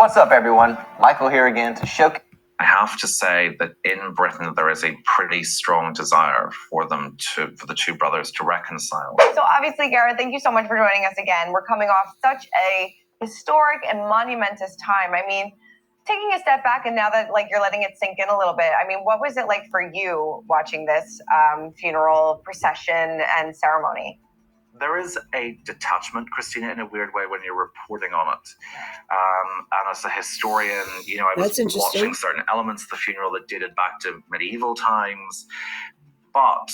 What's up, everyone? Michael here again to show. I have to say that in Britain there is a pretty strong desire for the two brothers to reconcile. So obviously, Garrett, thank you so much for joining us again. We're coming off such a historic and monumentous time. I mean, taking a step back and now that you're letting it sink in a little bit, I mean, what was it like for you watching this funeral procession and ceremony? There is a detachment, Christina, in a weird way when you're reporting on it. And as a historian, I was watching certain elements of the funeral that dated back to medieval times. But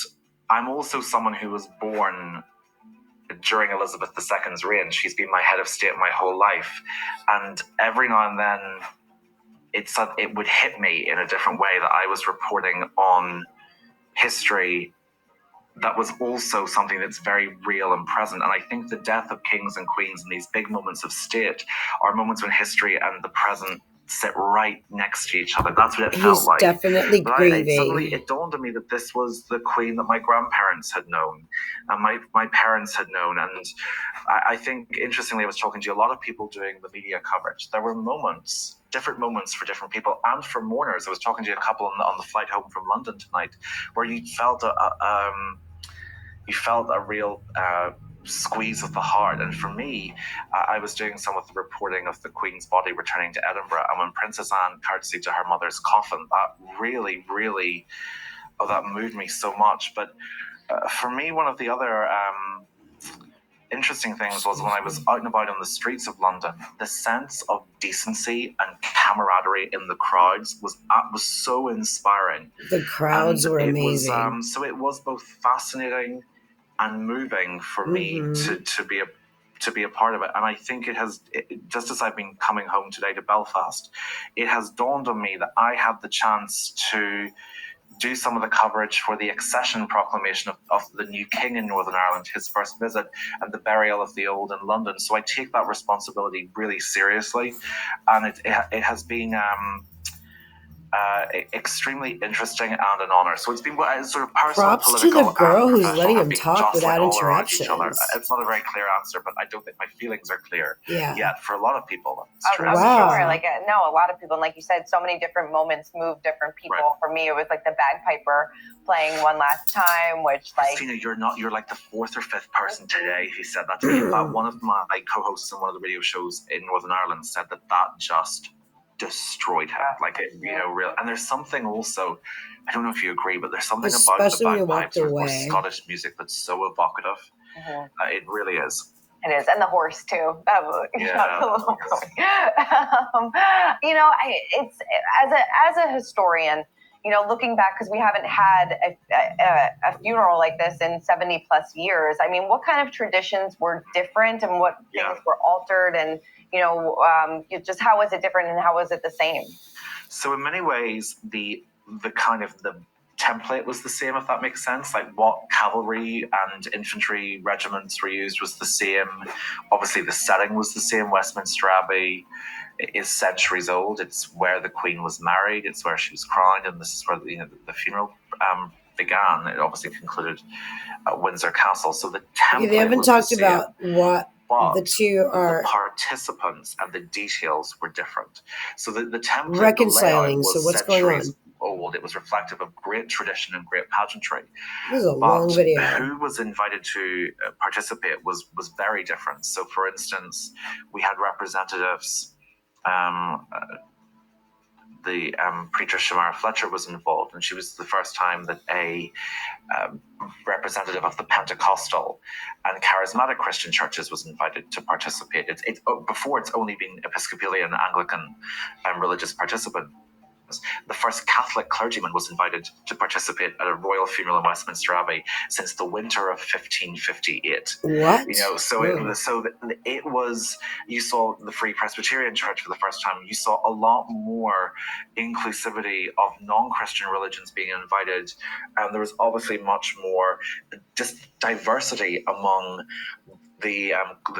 I'm also someone who was born during Elizabeth II's reign. She's been my head of state my whole life. And every now and then, it would hit me in a different way that I was reporting on history that was also something that's very real and present. And I think the death of kings and queens and these big moments of state are moments when history and the present sit right next to each other. That's what it felt like. He's definitely grieving. Suddenly it dawned on me that this was the queen that my grandparents had known and my parents had known. And I think, interestingly, I was talking to a lot of people doing the media coverage. There were different moments for different people and for mourners. I was talking to a couple on the flight home from London tonight where you felt a real squeeze of the heart. And for me, I was doing some of the reporting of the Queen's body returning to Edinburgh, and when Princess Anne curtsied to her mother's coffin, that really, really, that moved me so much. But for me, one of the other interesting things was when I was out and about on the streets of London, the sense of decency and camaraderie in the crowds was so inspiring. The crowds were amazing. So it was both fascinating and moving for me to be a part of it. And I think just as I've been coming home today to Belfast, it has dawned on me that I had the chance to do some of the coverage for the accession proclamation of the new king in Northern Ireland, his first visit, and the burial of the old in London. So I take that responsibility really seriously, and it has been extremely interesting and an honor. So it's been sort of personal, props political, to the girl who's letting him being talk without interruptions. It's not a very clear answer, but I don't think my feelings are clear yet. For a lot of people, that's true. I'm sure. A lot of people, and like you said, so many different moments move different people. Right. For me, it was like the bagpiper playing one last time, which Christina, you're like the fourth or fifth person today who said that to me. One of my co-hosts on one of the radio shows in Northern Ireland said that just destroyed him, real. And there's something also, I don't know if you agree, but there's something especially about the bagpipes or Scottish music that's so evocative. It really is. It is, and the horse too. It's as a historian, looking back, because we haven't had a funeral like this in 70 plus years. I mean, what kind of traditions were different, and what things were altered, and just how was it different, and how was it the same? So in many ways, the kind of the template was the same, if that makes sense. Like what cavalry and infantry regiments were used was the same. Obviously, the setting was the same. Westminster Abbey is centuries old. It's where the Queen was married. It's where she was crowned, and this is where the funeral began. It obviously concluded at Windsor Castle. So the template they haven't was talked the same, about what the two are. The participants and the details were different. So the template, reconciling. So what's going on? Old. It was reflective of great tradition and great pageantry. This is a long video. Who was invited to participate was very different. So, for instance, we had representatives. The preacher Shamara Fletcher was involved, and she was the first time that a representative of the Pentecostal and charismatic Christian churches was invited to participate. Before it's only been Episcopalian, Anglican, religious participants. The first Catholic clergyman was invited to participate at a royal funeral in Westminster Abbey since the winter of 1558. What? It was. You saw the Free Presbyterian Church for the first time. You saw a lot more inclusivity of non-Christian religions being invited, and there was obviously much more just diversity among the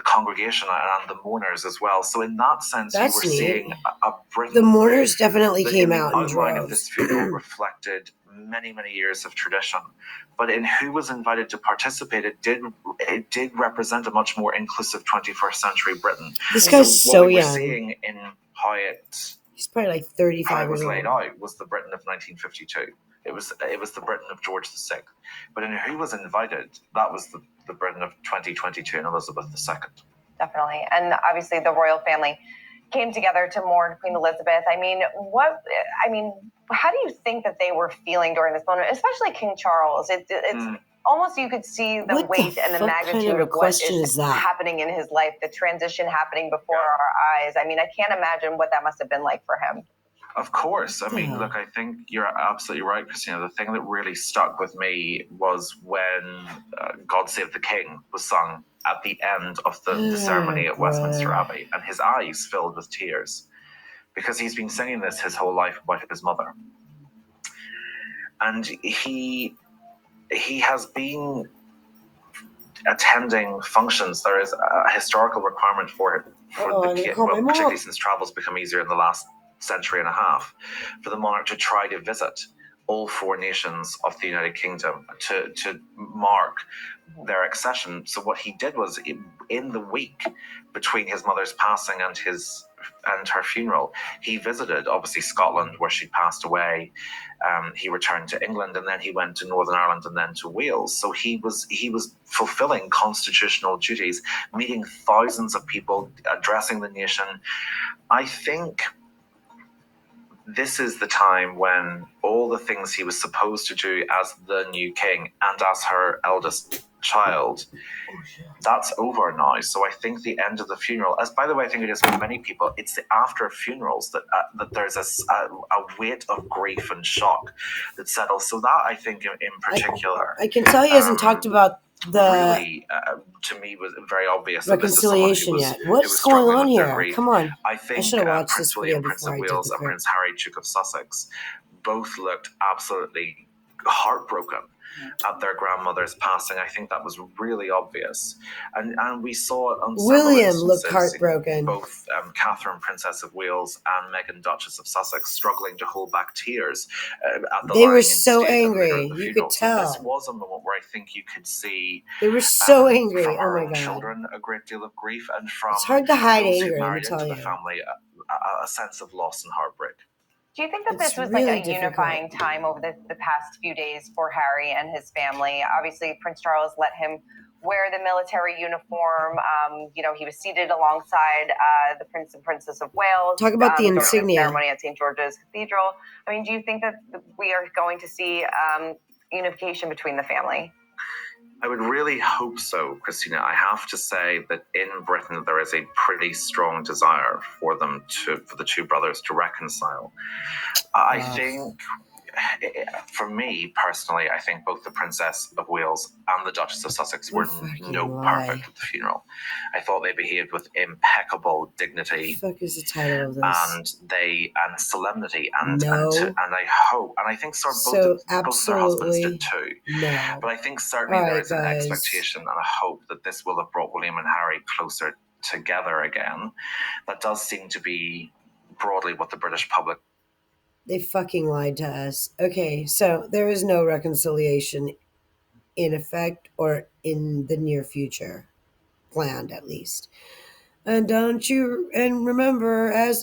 congregation and the mourners as well. So in that sense, That's you were neat. seeing a Britain. The mourners definitely came out in droves. The outline of droves. this funeral reflected many, many years of tradition. But in who was invited to participate, it did represent a much more inclusive 21st century Britain. This guy's so what we were young. Seeing in how he's probably like 35 years old. laid out was the Britain of 1952. It was the Britain of George VI. But in who was invited, that was the Britain of 2022 and Elizabeth II. Definitely. And obviously the royal family came together to mourn Queen Elizabeth. I mean, how do you think that they were feeling during this moment, especially King Charles? It's almost, you could see the weight and the magnitude of what is happening in his life, the transition happening before our eyes. I mean, I can't imagine what that must have been like for him. Of course. I mean, look, I think you're absolutely right, Christina. The thing that really stuck with me was when God Save the King was sung at the end of the ceremony at Westminster Abbey, and his eyes filled with tears because he's been singing this his whole life about his mother. And he has been attending functions. There is a historical requirement for it, particularly since travel's become easier in the last century and a half, for the monarch to try to visit all four nations of the United Kingdom to mark their accession. So what he did was, in the week between his mother's passing and her funeral, he visited obviously Scotland, where she passed away. He returned to England, and then he went to Northern Ireland and then to Wales. So he was fulfilling constitutional duties, meeting thousands of people, addressing the nation. I think this is the time when all the things he was supposed to do as the new king and as her eldest child, that's over now. So I think the end of the funeral, as by the way I think it is for many people, it's the after funerals that there's a weight of grief and shock that settles. So that I think in particular, I can tell he hasn't talked about the really, to me, was very obvious reconciliation that yet. What's going on here? Come on. I think I should have watched Prince this William, video Prince of before I did Wales, the and clip. Prince Harry, Duke of Sussex, both looked absolutely heartbroken at their grandmother's passing. I think that was really obvious, and we saw it on William looked heartbroken. Both Catherine, Princess of Wales, and Meghan, Duchess of Sussex, struggling to hold back tears at the They were so angry. You could tell. So this was a moment where I think you could see they were so angry. From oh my God! Children, a great deal of grief, and from it's hard to hide those anger. who Let me married tell into you. the family, a sense of loss and heartbreak. Do you think that It's this was really like a difficult. unifying time over the past few days for Harry and his family? Obviously, Prince Charles let him wear the military uniform. He was seated alongside the Prince and Princess of Wales. Talk about the during insignia. ceremony at St. George's Cathedral. I mean, do you think that we are going to see unification between the family? I would really hope so, Christina. I have to say that in Britain there is a pretty strong desire for the two brothers to reconcile. I think, for me personally, I think both the Princess of Wales and the Duchess of Sussex were perfect at the funeral. I thought they behaved with impeccable dignity. What the fuck is the title of this? And solemnity, and I hope, and I think both their husbands did too. No. But I think certainly there is an expectation and a hope that this will have brought William and Harry closer together again. That does seem to be broadly what the British public. They fucking lied to us. Okay, so there is no reconciliation in effect or in the near future. Planned, at least. And remember, as